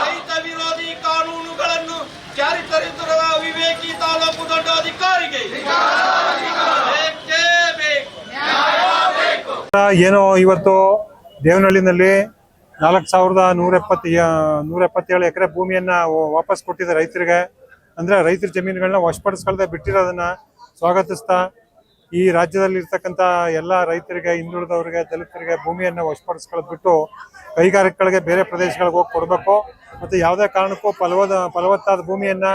ರೈತ ವಿರೋಧಿ ಕಾನೂನುಗಳನ್ನು ಜಾರಿ ತರುತ್ತಿರುವ ವಿವೇಕಿ ತಾಲೂಕು ದಂಡಾಧಿಕಾರಿಗೆ ಏನೋ ಇವತ್ತು ದೇವನಹಳ್ಳಿನಲ್ಲಿ 4177 ಎಕರೆ ಭೂಮಿಯನ್ನ ವಾಪಸ್ ಕೊಟ್ಟಿದೆ ರೈತರಿಗೆ. ಅಂದ್ರೆ ರೈತರ ಜಮೀನುಗಳನ್ನ ವಶಪಡಿಸ್ಕೊಳ್ಳದೆ ಬಿಟ್ಟಿರೋದನ್ನ ಸ್ವಾಗತಿಸ್ತಾ ಈ ರಾಜ್ಯದಲ್ಲಿ ಇರ್ತಕ್ಕಂಥ ಎಲ್ಲ ರೈತರಿಗೆ, ಹಿಂದುಳಿದವರಿಗೆ, ದಲಿತರಿಗೆ ಭೂಮಿಯನ್ನ ವಶಪಡಿಸ್ಕೊಳ್ಳೋದು ಬಿಟ್ಟು ಕೈಗಾರಿಕೆಗಳಿಗೆ ಬೇರೆ ಪ್ರದೇಶಗಳಿಗೆ ಹೋಗಿ ಕೊಡಬೇಕು. ಮತ್ತೆ ಯಾವುದೇ ಕಾರಣಕ್ಕೂ ಫಲವತ್ತಾದ ಭೂಮಿಯನ್ನ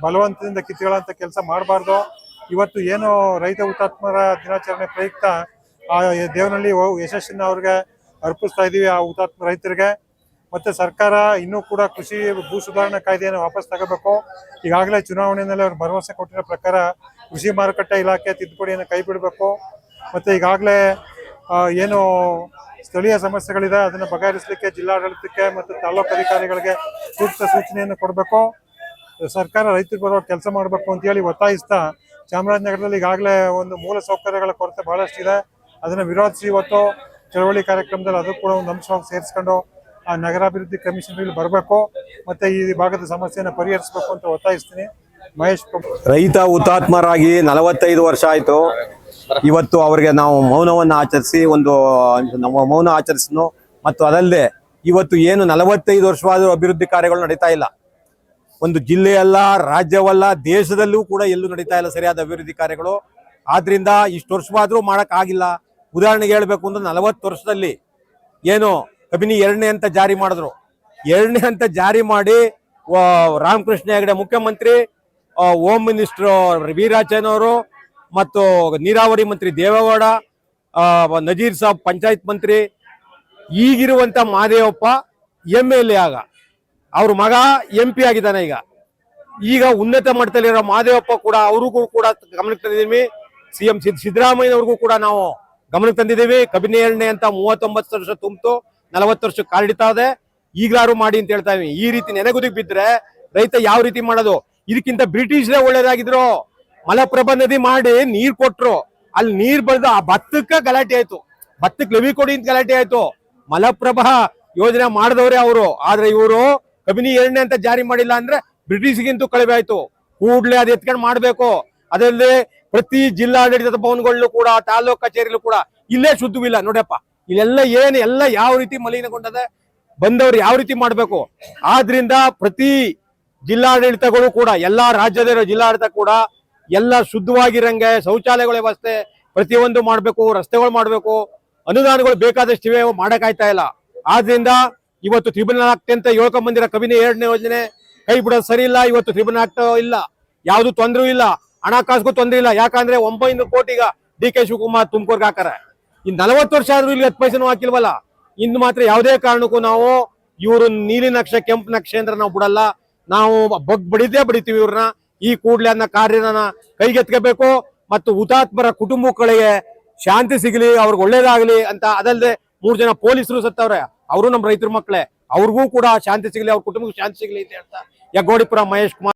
ಬಲವಂತದಿಂದ ಕಿತ್ಕೊಳ್ಳುವಂತ ಕೆಲಸ ಮಾಡಬಾರ್ದು. ಇವತ್ತು ಏನು ರೈತ ಹುತಾತ್ಮರ ದಿನಾಚರಣೆ ಪ್ರಯುಕ್ತ ಆ ದೇವನಹಳ್ಳಿ ಯಶಸ್ಸಿನ ಅವ್ರಿಗೆ ಅರ್ಪಿಸ್ತಾ ಇದೀವಿ, ಆ ಹುತಾತ್ಮ ರೈತರಿಗೆ. ಮತ್ತೆ ಸರ್ಕಾರ ಇನ್ನೂ ಕೂಡ ಕೃಷಿ ಭೂ ಸುಧಾರಣಾ ಕಾಯ್ದೆಯನ್ನು ವಾಪಸ್ ತಗೋಬೇಕು. ಈಗಾಗಲೇ ಚುನಾವಣೆಯಲ್ಲಿ ಅವ್ರು ಭರವಸೆ ಕೊಟ್ಟಿರೋ ಪ್ರಕಾರ ಕೃಷಿ ಮಾರುಕಟ್ಟೆ ಇಲಾಖೆ ತಿದ್ದುಪಡಿಯನ್ನು ಕೈ ಬಿಡಬೇಕು. ಮತ್ತೆ ಈಗಾಗಲೇ ಏನು ಸ್ಥಳೀಯ ಸಮಸ್ಯೆಗಳಿದೆ ಅದನ್ನು ಬಗೆಹರಿಸಲಿಕ್ಕೆ ಜಿಲ್ಲಾಡಳಿತಕ್ಕೆ ಮತ್ತು ತಾಲೂಕು ಅಧಿಕಾರಿಗಳಿಗೆ ಸೂಕ್ತ ಸೂಚನೆಯನ್ನು ಕೊಡಬೇಕು. ಸರ್ಕಾರ ರೈತರಿಗೆ ಬರೋ ಕೆಲಸ ಮಾಡಬೇಕು ಅಂತ ಹೇಳಿ ಒತ್ತಾಯಿಸ್ತಾ ಚಾಮರಾಜನಗರದಲ್ಲಿ ಈಗಾಗಲೇ ಒಂದು ಮೂಲ ಸೌಕರ್ಯಗಳ ಕೊರತೆ ಬಹಳಷ್ಟಿದೆ. ಅದನ್ನು ವಿರೋಧಿಸಿ ಇವತ್ತು ಚಳವಳಿ ಕಾರ್ಯಕ್ರಮದಲ್ಲಿ ಅದು ಕೂಡ ಒಂದು ಅಂಶವಾಗಿ ಸೇರಿಸ್ಕೊಂಡು ಆ ನಗರಾಭಿವೃದ್ಧಿ ಕಮಿಷನ್ ಬರಬೇಕು, ಮತ್ತೆ ಈ ಭಾಗದ ಸಮಸ್ಯೆಯನ್ನು ಪರಿಹರಿಸಬೇಕು ಅಂತ ಒತ್ತಾಯಿಸ್ತೀನಿ. ಮಹೇಶ್ ರೈತ ಹುತಾತ್ಮರಾಗಿ 45 ವರ್ಷ ಆಯ್ತು. ಇವತ್ತು ಅವರಿಗೆ ನಾವು ಮೌನವನ್ನು ಆಚರಿಸಿ ಮೌನ ಆಚರಿಸಿದ್ನು. ಮತ್ತು ಅದಲ್ಲದೆ ಇವತ್ತು ಏನು 45 ವರ್ಷವಾದ ಅಭಿವೃದ್ಧಿ ಕಾರ್ಯಗಳು ನಡೀತಾ ಇಲ್ಲ. ಒಂದು ಜಿಲ್ಲೆಯಲ್ಲ, ರಾಜ್ಯವಲ್ಲ, ದೇಶದಲ್ಲೂ ಕೂಡ ಎಲ್ಲೂ ನಡೀತಾ ಇಲ್ಲ ಸರಿಯಾದ ಅಭಿವೃದ್ಧಿ ಕಾರ್ಯಗಳು. ಆದ್ರಿಂದ ಇಷ್ಟು ವರ್ಷವಾದ್ರೂ ಮಾಡೋಕ್ಕಾಗಿಲ್ಲ. ಉದಾಹರಣೆಗೆ ಹೇಳ್ಬೇಕು ಅಂದ್ರೆ 40 ವರ್ಷದಲ್ಲಿ ಏನು ಕಬಿನಿ 2ನೇ ಹಂತ ಜಾರಿ ಮಾಡಿದ್ರು. 2ನೇ ಹಂತ ಜಾರಿ ಮಾಡಿ ರಾಮಕೃಷ್ಣ ಹೆಗಡೆ ಮುಖ್ಯಮಂತ್ರಿ, ಹೋಮ್ ಮಿನಿಸ್ಟರ್ ವೀರಾಚನವರು ಮತ್ತು ನೀರಾವರಿ ಮಂತ್ರಿ ದೇವೇಗೌಡ, ನಜೀರ್ ಸಾಬ್ ಪಂಚಾಯತ್ ಮಂತ್ರಿ, ಈಗಿರುವಂತ ಮಹದೇವಪ್ಪ MLA ಆಗ ಅವ್ರ ಮಗ MP ಆಗಿದ್ದಾನೆ. ಈಗ ಉನ್ನತ ಮಟ್ಟದಲ್ಲಿರೋ ಮಹದೇವಪ್ಪ ಕೂಡ ಅವ್ರಿಗೂ ಕೂಡ ಗಮನಕ್ಕೆ ತಂದಿದ್ದೀವಿ. CM ಸಿದ್ದರಾಮಯ್ಯನವ್ರಿಗೂ ಕೂಡ ನಾವು ಗಮನಕ್ಕೆ ತಂದಿದ್ದೀವಿ. ಕಬಿನಿ 2ನೇ ಅಂತ 39 ವರ್ಷ ತುಂಬಿತು, 40 ವರ್ಷ ಕಾಲಿಡ್ತಾ ಇದೆ. ಈಗಲಾರು ಮಾಡಿ ಅಂತ ಹೇಳ್ತಾ ಇದೀವಿ. ಈ ರೀತಿ ನೆನೆಗುದಿಗೆ ಬಿದ್ರೆ ರೈತ ಯಾವ ರೀತಿ ಮಾಡೋದು? ಇದಕ್ಕಿಂತ ಬ್ರಿಟಿಷ್ರೇ ಒಳ್ಳೇದಾಗಿದ್ರು. ಮಲಪ್ರಭಾ ನದಿ ಮಾಡಿ ನೀರ್ ಕೊಟ್ರು, ಅಲ್ಲಿ ನೀರ್ ಬಳ್ದು ಆ ಭತ್ತಕ್ಕೆ ಗಲಾಟೆ ಆಯ್ತು, ಭತ್ತಕ್ಕೆ ಲವಿ ಕೊಡಿ ಅಂತ ಗಲಾಟೆ ಆಯ್ತು. ಮಲಪ್ರಭಾ ಯೋಜನೆ ಮಾಡಿದವ್ರೆ ಅವರು. ಆದ್ರೆ ಇವರು ಕಬಿನಿ 2ನೇ ಅಂತ ಜಾರಿ ಮಾಡಿಲ್ಲ ಅಂದ್ರೆ ಬ್ರಿಟಿಷ್ಗಿಂತೂ ಕಳವೆ ಆಯ್ತು. ಕೂಡ್ಲೆ ಅದ್ ಎತ್ಕೊಂಡು ಮಾಡ್ಬೇಕು. ಅದಲ್ಲದೆ ಪ್ರತಿ ಜಿಲ್ಲಾಡಳಿತದ ಭವನಗಳಲ್ಲೂ ಕೂಡ, ತಾಲೂಕು ಕಚೇರಿಲೂ ಕೂಡ ಇಲ್ಲೇ ಶುದ್ಧವಿಲ್ಲ ನೋಡಪ್ಪ. ಇಲ್ಲೆಲ್ಲ ಎಲ್ಲ ಯಾವ ರೀತಿ ಮಲಿನಗೊಂಡದೆ, ಬಂದವ್ರು ಯಾವ ರೀತಿ ಮಾಡ್ಬೇಕು. ಆದ್ರಿಂದ ಪ್ರತಿ ಜಿಲ್ಲಾಡಳಿತಗಳು ಕೂಡ, ಎಲ್ಲಾ ರಾಜ್ಯದ ಜಿಲ್ಲಾಡಳಿತ ಕೂಡ ಎಲ್ಲ ಶುದ್ಧವಾಗಿರಂಗೆ ಶೌಚಾಲಯಗಳ ವ್ಯವಸ್ಥೆ ಪ್ರತಿಯೊಂದು ಮಾಡ್ಬೇಕು, ರಸ್ತೆಗಳು ಮಾಡ್ಬೇಕು. ಅನುದಾನಗಳು ಬೇಕಾದಷ್ಟಿವೆ, ಮಾಡಕ್ಕಾಯ್ತಾ ಇಲ್ಲ. ಆದ್ರಿಂದ ಇವತ್ತು ಟ್ರಿಬ್ಯುನಲ್ ಆಗ್ತೆ ಅಂತ ಹೇಳ್ಕೊಂಡ್ ಬಂದಿರೋ ಕಬಿನಿ 2ನೇ ಯೋಜನೆ ಕೈ ಬಿಡೋದು ಸರಿ ಇಲ್ಲ. ಇವತ್ತು ಟ್ರಿಬ್ಯುನಲ್ ಆಗ್ತಾ ಇಲ್ಲ, ಯಾವ್ದು ತೊಂದ್ರೆ ಇಲ್ಲ, ಹಣಕಾಸಿಗೂ ತೊಂದ್ರೆ ಇಲ್ಲ. ಯಾಕಂದ್ರೆ 900 ಕೋಟಿಗ DK ಶಿವಕುಮಾರ್ ತುಮಕೂರ್ಗೆ ಹಾಕಾರ. ಇನ್ 40 ವರ್ಷ ಆದ್ರೂ ಇಲ್ಲಿ 10 ಪೈಸೆನೂ ಹಾಕಿಲ್ವಲ್ಲ. ಇನ್ನು ಮಾತ್ರ ಯಾವುದೇ ಕಾರಣಕ್ಕೂ ನಾವು ಇವರು ನೀಲಿ ನಕ್ಷೆ, ಕೆಂಪು ನಕ್ಷೆ ಅಂದ್ರೆ ನಾವು ಬಿಡಲ್ಲ. ನಾವು ಬಡಿತೀವಿ ಇವ್ರನ್ನ. ಈ ಕೂಡಲೇ ಅದನ್ನ ಕಾರ್ಯನ ಕೈಗೆತ್ಕೋಬೇಕು. ಮತ್ತು ಹುತಾತ್ಮರ ಕುಟುಂಬಗಳಿಗೆ ಶಾಂತಿ ಸಿಗಲಿ, ಅವ್ರಿಗೆ ಒಳ್ಳೇದಾಗ್ಲಿ ಅಂತ. ಅದಲ್ಲದೆ 3 ಜನ ಪೊಲೀಸರು ಸತ್ತವ್ರೆ, ಅವರು ನಮ್ಮ ರೈತರ ಮಕ್ಕಳೇ. ಅವ್ರಿಗೂ ಕೂಡ ಶಾಂತಿ ಸಿಗಲಿ, ಅವ್ರ ಕುಟುಂಬಕ್ಕೆ ಶಾಂತಿ ಸಿಗಲಿ ಅಂತ ಹೇಳ್ತಾ ಯಗೋಡಿಪುರ ಮಹೇಶ್ ಕುಮಾರ್.